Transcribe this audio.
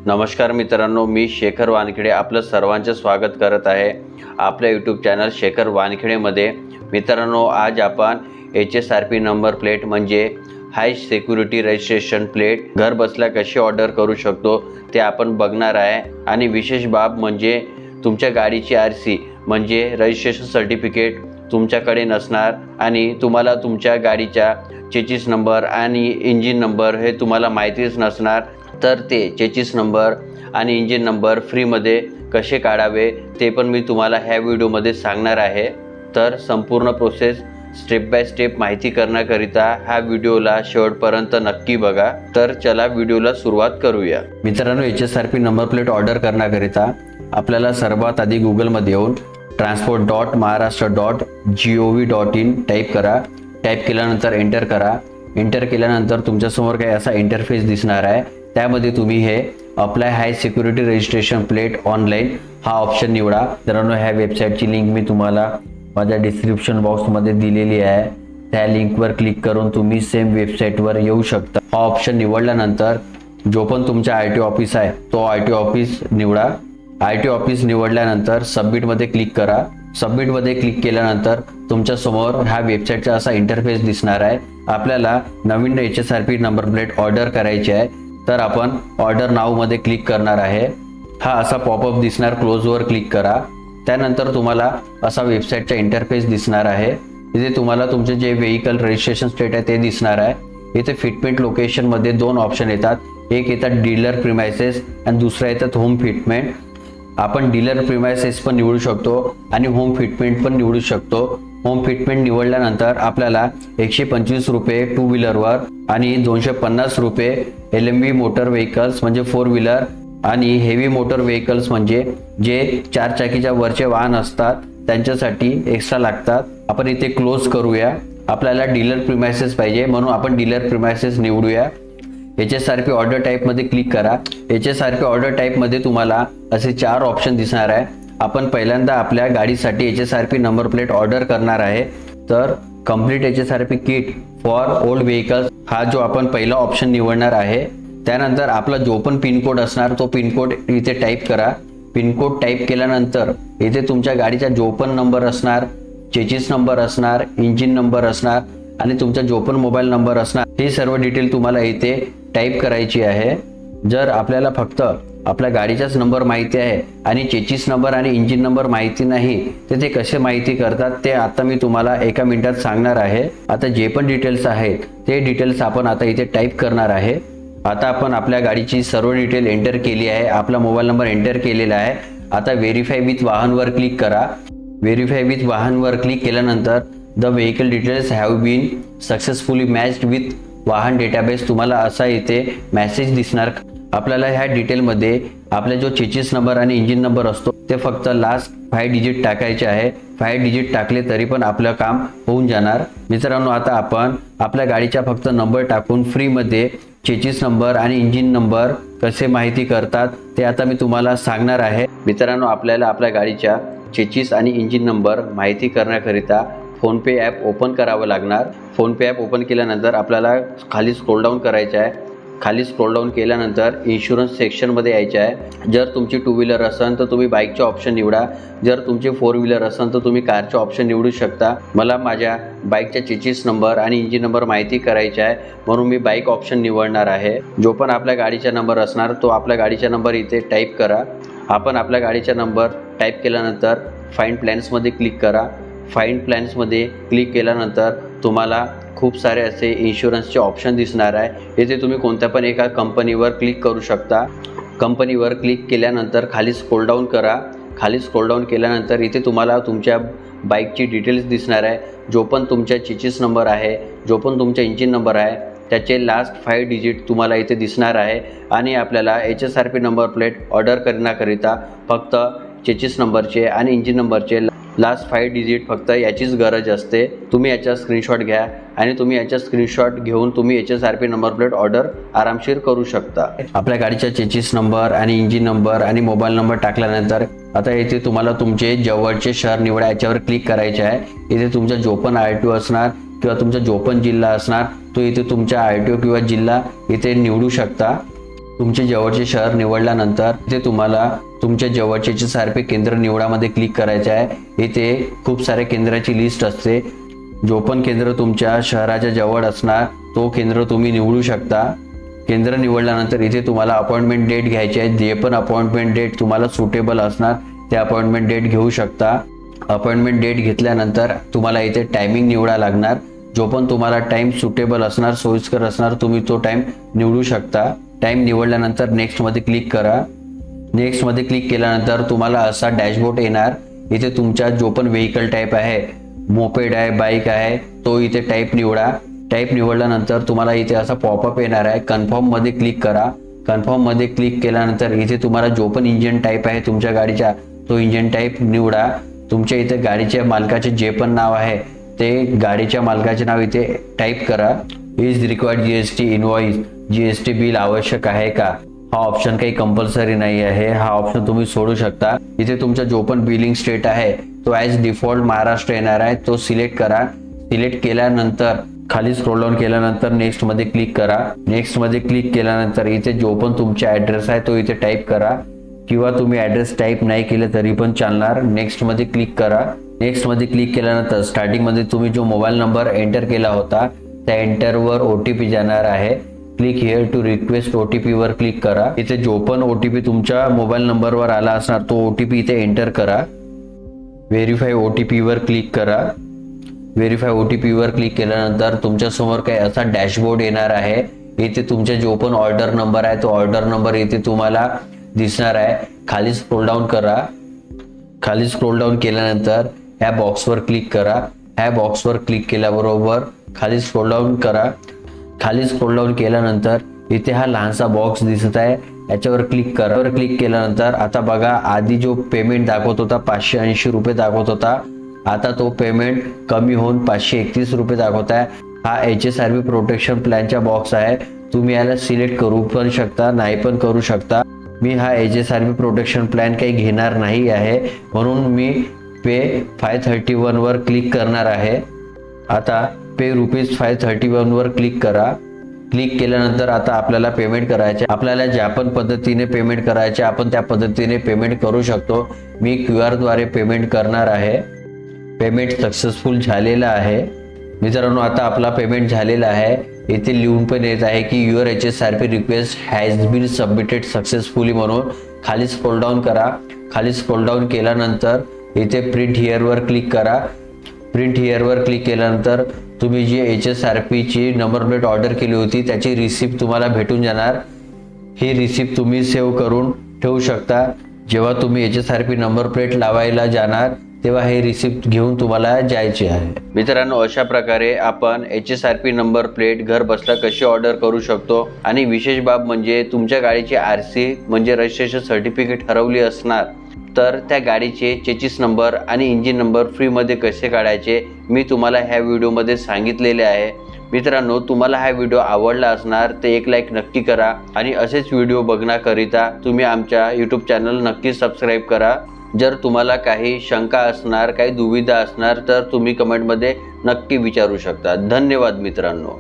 नमस्कार मित्रांनो, मी शेखर वानखेडे आपलं सर्वांचं स्वागत करत आहे आपल्या यूट्यूब चॅनल शेखर वानखेडेमध्ये। मित्रांनो, आज आपण HSRP नंबर प्लेट म्हणजे हाय सिक्युरिटी रजिस्ट्रेशन प्लेट घर बसल्या कशी ऑर्डर करू शकतो ते आपण बघणार आहे। आणि विशेष बाब म्हणजे तुमच्या गाडीची RC म्हणजे रजिस्ट्रेशन सर्टिफिकेट तुमच्याकडे नसणार आणि तुम्हाला तुमच्या गाडीचा चेसिस नंबर आणि इंजिन नंबर हे तुम्हाला माहितीच नसणार, तर ते चेसिस नंबर आणि इंजिन नंबर फ्रीमध्ये कसे काढावे ते पण मी तुम्हाला ह्या व्हिडिओमध्ये सांगणार आहे। तर संपूर्ण प्रोसेस स्टेप बाय स्टेप माहिती करण्याकरिता ह्या व्हिडिओला शेवटपर्यंत नक्की बघा। तर चला व्हिडिओला सुरुवात करूया। मित्रांनो, HSRP नंबर प्लेट ऑर्डर करण्याकरिता आपल्याला सर्वात आधी गुगलमध्ये येऊन transport.maharashtra.gov.in टाईप करा। टाईप केल्यानंतर एंटर करा। एंटर केल्यानंतर तुमच्यासमोर काही असा इंटरफेस दिसणार आहे। त्यामध्ये तुम्ही हे अप्लाय हाय सिक्युरिटी रजिस्ट्रेशन प्लेट ऑनलाईन हा ऑप्शन निवडा। मित्रांनो, ह्या वेबसाईटची लिंक मी तुम्हाला माझ्या डिस्क्रिप्शन बॉक्समध्ये दिलेली आहे। त्या लिंकवर क्लिक करून तुम्ही सेम वेबसाईटवर येऊ शकता। हा ऑप्शन निवडल्यानंतर जो पण तुमचा RTO ऑफिस आहे तो RTO ऑफिस निवडा। RTO ऑफिस निवडल्यानंतर सबमिटमध्ये क्लिक करा। सबमिटमध्ये क्लिक केल्यानंतर तुमच्या समोर ह्या वेबसाईटचा असा इंटरफेस दिसणार आहे। आपल्याला नवीन HSRP नंबर प्लेट ऑर्डर करायची आहे, तर आपण ऑर्डर नाव मध्ये क्लिक करणार आहे। हा असा पॉपअप दिसणार, क्लोजवर क्लिक करा। त्यानंतर तुम्हाला असा वेबसाईटचा इंटरफेस दिसणार आहे। इथे तुम्हाला तुमचे जे व्हेइकल रजिस्ट्रेशन स्टेट आहे ते दिसणार आहे। इथे फिटमेंट लोकेशन मध्ये दोन ऑप्शन येतात, एक येतात डीलर प्रिमाइसेस आणि दुसरा येतात होम फिटमेंट। आपण डीलर प्रिमाइसेस पण निवडू शकतो आणि होम फिटमेंट पण निवडू शकतो। होम फिटमेंट निवडल्यानंतर आपल्याला 125 रुपये टू व्हीलरवर आणि 250 रुपये LMV मोटर व्हेइकल्स म्हणजे 4 व्हीलर आणि हेवी मोटर व्हेइकल्स म्हणजे जे 4 चाकीच्या वरचे वाहन असतात त्यांच्यासाठी एक्स्ट्रा लागतात। आपण इथे क्लोज करूया। आपल्याला डीलर प्रिमाइसेस पाहिजे म्हणून आपण डीलर प्रिमाइसेस निवडूया। HSRP ऑर्डर टाइप मध्ये क्लिक करा। HSRP ऑर्डर टाइप मध्ये तुम्हाला असे 4 ऑप्शन दिसणार आहे। आपण पहिल्यांदा आपल्या गाडीसाठी HSRP नंबर प्लेट ऑर्डर करणार आहे, तर complete HSRP kit for old vehicles हा जो आपण पहिला ऑप्शन निवडणार आहे। त्यानंतर आपला जो पण पिनकोड असणार तो पिनकोड इथे टाईप करा। पिनकोड टाईप केल्यानंतर इथे तुमच्या गाडीचा जो पण नंबर असणार, चेसिस नंबर असणार, इंजिन नंबर असणार आणि तुमचा जो पण मोबाईल नंबर असणार हे सर्व डिटेल तुम्हाला इथे टाईप करायची आहे। जर आपल्याला फक्त आपल्या गाडीचाच नंबर माहिती आहे आणि चेसिस नंबर आणि इंजिन नंबर माहिती नाही, तर ते कसे माहिती करतात ते आता मी तुम्हाला एका मिनिटात सांगणार आहे। आता जे पण डिटेल्स आहेत ते डिटेल्स आपण आता इथे टाईप करणार आहे। आता आपण आपल्या गाडीची सर्व डिटेल एंटर केली आहे, आपला मोबाईल नंबर एंटर केलेला आहे। आता व्हेरीफाय विथ वाहनवर क्लिक करा। व्हेरीफाय विथ वाहनवर क्लिक केल्यानंतर the vehicle details have been successfully matched with Vahan database तुम्हाला असा इथे मेसेज दिसणार। आपल्याला ह्या डिटेलमध्ये आपला जो चेसिस नंबर आणि इंजिन नंबर असतो ते फक्त लास्ट 5 डिजिट टाकायचे आहे। 5 डिजिट टाकले तरी पण आपलं काम होऊन जाणार। मित्रांनो, आता आपण आपल्या गाडीचा फक्त नंबर टाकून फ्रीमध्ये चेसिस नंबर आणि इंजिन नंबर कसे माहिती करतात ते आता मी तुम्हाला सांगणार आहे। मित्रांनो, आपल्याला आपल्या गाडीच्या चेसिस आणि इंजिन नंबर माहिती करण्याकरिता फोनपे ॲप ओपन करावं लागणार। फोनपे ॲप ओपन केल्यानंतर आपल्याला खाली स्क्रोल डाऊन करायचं आहे। खाली स्क्रोल डाऊन केल्यानंतर इन्शुरन्स सेक्शनमध्ये यायचे आहे। जर तुमची 2 व्हीलर असेल तर तुम्ही बाईकचे ऑप्शन निवडा, जर तुमचे 4 व्हीलर असेल तर तुम्ही कारचे ऑप्शन निवडू शकता। मला माझ्या बाईकच्या चेसिस नंबर आणि इंजिन नंबर माहिती करायचा आहे म्हणून मी बाईक ऑप्शन निवडणार आहे। जो पण आपल्या गाडीचा नंबर असणार तो आपल्या गाडीचा नंबर इथे टाईप करा। आपण आपल्या गाडीचा नंबर टाईप केल्यानंतर फाइंड प्लॅन्समध्ये क्लिक करा। फाइंड प्लॅन्समध्ये क्लिक केल्यानंतर तुम्हाला खूप सारे असे इन्शुरन्सचे ऑप्शन दिसणार आहे। इथे तुम्ही कोणत्या पण एका कंपनीवर क्लिक करू शकता। कंपनीवर क्लिक केल्यानंतर खाली स्क्रोल डाऊन करा। खाली स्क्रोल डाऊन केल्यानंतर इथे तुम्हाला तुमच्या बाईकची डिटेल्स दिसणार आहे। जो पण तुमचा चेसिस नंबर आहे, जो पण तुमचा इंजिन नंबर आहे त्याचे लास्ट 5 डिजिट तुम्हाला इथे दिसणार आहे। आणि आपल्याला HSRP नंबर प्लेट ऑर्डर करण्याकरिता फक्त चेसिस नंबरचे आणि इंजिन नंबरचे लास्ट 5 डिजिट फक्त याचीच गरज असते। तुम्ही याचा स्क्रीनशॉट घ्या आणि तुम्ही याचा स्क्रीनशॉट घेऊन तुम्ही HSRP नंबर प्लेट ऑर्डर आरामशीर करू शकता। आपल्या गाडीचा चेसिस नंबर आणि इंजिन नंबर आणि मोबाईल नंबर टाकल्यानंतर आता इथे तुम्हाला तुमचे जवळचे शहर निवडा याच्यावर क्लिक करायचे आहे। इथे तुमचा जो पण RTO असणार किंवा तुमचा जो पण जिल्हा असणार तो इथे तुमच्या RTO किंवा जिल्हा इथे निवडू शकता। तुमचे जवळचे शहर निवडल्यानंतर इथे तुम्हाला तुमच्या जवळचे एचएसआरपी केंद्र निवडामध्ये क्लिक करायचे आहे। इथे खूप सारे केंद्राची लिस्ट असते। जो पण केंद्र तुमच्या शहराच्या जवळ असणार तो केंद्र तुम्ही निवडू शकता। केंद्र निवडल्यानंतर इथे तुम्हाला अपॉइंटमेंट डेट घ्यायची आहे। जे पण अपॉइंटमेंट डेट तुम्हाला सुटेबल असणार ते अपॉइंटमेंट डेट घेऊ शकता। अपॉइंटमेंट डेट घेतल्यानंतर तुम्हाला इथे टायमिंग निवडा लागणार। जो पण तुम्हाला टाइम सुटेबल असणार, सोयीस्कर असणार, तुम्ही तो टाइम निवडू शकता। टाइम निवडल्यानंतर नेक्स्ट मध्ये क्लिक करा। नेक्स्ट मध्ये क्लिक केल्यानंतर तुम्हाला असा डॅशबोर्ड येणार। इथे तुमचा जो पण व्हेकल टाइप आहे, मोपेड आहे, बाईक आहे, तो इथे टाइप निवडा। टाइप निवडल्यानंतर तुम्हाला इथे असा पॉपअप येणार आहे। कन्फर्म मध्ये क्लिक करा। कन्फर्म मध्ये क्लिक केल्यानंतर इथे तुम्हाला जो पण इंजिन टाइप आहे तुमच्या गाडीचा तो इंजिन टाइप निवडा। तुमच्या इथे गाडीच्या मालकाचे जे पण नाव आहे ते गाडीच्या मालकाचे नाव इथे टाइप करा। Is required GST invoice, GST bill आवश्यक आहे का? हा ऑप्शन काही कंपल्सरी नाही आहे, हा ऑप्शन तुम्ही सोडू शकता। इथे तुमचा जो पण बिलिंग स्टेट आहे तो ॲज डिफॉल्ट महाराष्ट्र येणार आहे, तो सिलेक्ट करा। सिलेक्ट केल्यानंतर खाली स्क्रोल डाऊन केल्यानंतर नेक्स्ट मध्ये क्लिक करा। नेक्स्ट मध्ये क्लिक केल्यानंतर इथे जो पण तुमचा ॲड्रेस आहे तो इथे टाइप करा, किंवा तुम्ही ॲड्रेस टाइप नाही केले तरी पण चालणार। नेक्स्ट मध्ये क्लिक करा। नेक्स्ट मध्ये क्लिक केल्यानंतर स्टार्टिंग मध्ये तुम्ही जो मोबाईल नंबर एंटर केला होता त्या एंटरवर ओटीपी जाणार आहे। Click here to request OTP वर क्लिक करा। इथे जो पण ओटीपी तुमच्या मोबाईल नंबरवर आला असणार तो ओटीपी इथे एंटर करा। व्हेरीफाय ओटीपी वर क्लिक करा। व्हेरीफाय ओटीपी वर क्लिक केल्यानंतर तुमच्या समोर काही असा डॅशबोर्ड येणार आहे। इथे तुमचा जो पण ऑर्डर नंबर आहे तो ऑर्डर नंबर इथे तुम्हाला दिसणार आहे। खाली स्क्रोल डाऊन करा। खाली स्क्रोल डाऊन केल्यानंतर ह्या बॉक्सवर क्लिक करा। ह्या बॉक्सवर क्लिक केल्याबरोबर खाली स्क्रोल डाऊन करा। खाली स्क्रोल डाऊन केल्यानंतर इथे हा लहानसा बॉक्स दिसत आहे, याच्यावर क्लिक करा। वर क्लिक केल्यानंतर आता बघा, आधी जो पेमेंट दाखवत होता 580 रुपये दाखवत होता, आता तो पेमेंट कमी होऊन 531 रुपये दाखवत आहे। हा एचएसआरपी प्रोटेक्शन प्लॅनचा बॉक्स आहे। तुम्ही याला सिलेक्ट करू पण शकता, नाही पण करू शकता। मी हा एचएसआरपी प्रोटेक्शन प्लॅन काही घेणार नाही आहे, म्हणून मी पे 531 वर क्लिक करणार आहे। आता पे ₹531 वर क्लिक करा। क्लिक केल्यानंतर आता आपल्याला पेमेंट करायचे। आपल्याला ज्या पण पद्धतीने पेमेंट करायचे आपण त्या पद्धतीने पेमेंट करू शकतो। मी QR द्वारे पेमेंट करणार आहे। पेमेंट सक्सेसफुल झालेला आहे। मित्रांनो, आता आपला पेमेंट झालेला आहे। इथे लिहून पण येत आहे की your HSRP request has been submitted successfully म्हणून। खाली स्क्रोल डाऊन करा। खाली स्क्रोल डाऊन केल्यानंतर इथे प्रिंट हिअर वर क्लिक करा। प्रिंट हिअर वर क्लिक केल्यानंतर तुम्ही जी एचएसआरपी ची नंबर प्लेट ऑर्डर केली होती त्याची रिसिप्ट तुम्हाला भेटून जाणार। ही रिसिप्ट तुम्ही सेव्ह करून ठेवू शकता। जेव्हा तुम्ही एचएसआरपी नंबर प्लेट लावायला जाणार तेव्हा हे रिसिप्ट घेऊन तुम्हाला जायचे आहे। मित्रांनो, अशा प्रकारे आपण एचएसआरपी नंबर प्लेट घर बसल्या कशी ऑर्डर करू शकतो। आणि विशेष बाब म्हणजे तुमच्या गाडीची आरसी म्हणजे रजिस्ट्रेशन सर्टिफिकेट हरवली असणार तर त्या गाडीचे चेसिस नंबर आणि इंजिन नंबर फ्रीमध्ये कसे काढायचे मी तुम्हाला ह्या व्हिडिओमध्ये सांगितलेले आहे। मित्रांनो, तुम्हाला हा व्हिडिओ आवडला असणार तर एक लाईक नक्की करा आणि असेच व्हिडिओ बघण्याकरिता तुम्ही आमच्या यूट्यूब चॅनल नक्की सबस्क्राईब करा। जर तुम्हाला काही शंका असणार, काही दुविधा असणार तर तुम्ही कमेंटमध्ये नक्की विचारू शकता। धन्यवाद मित्रांनो।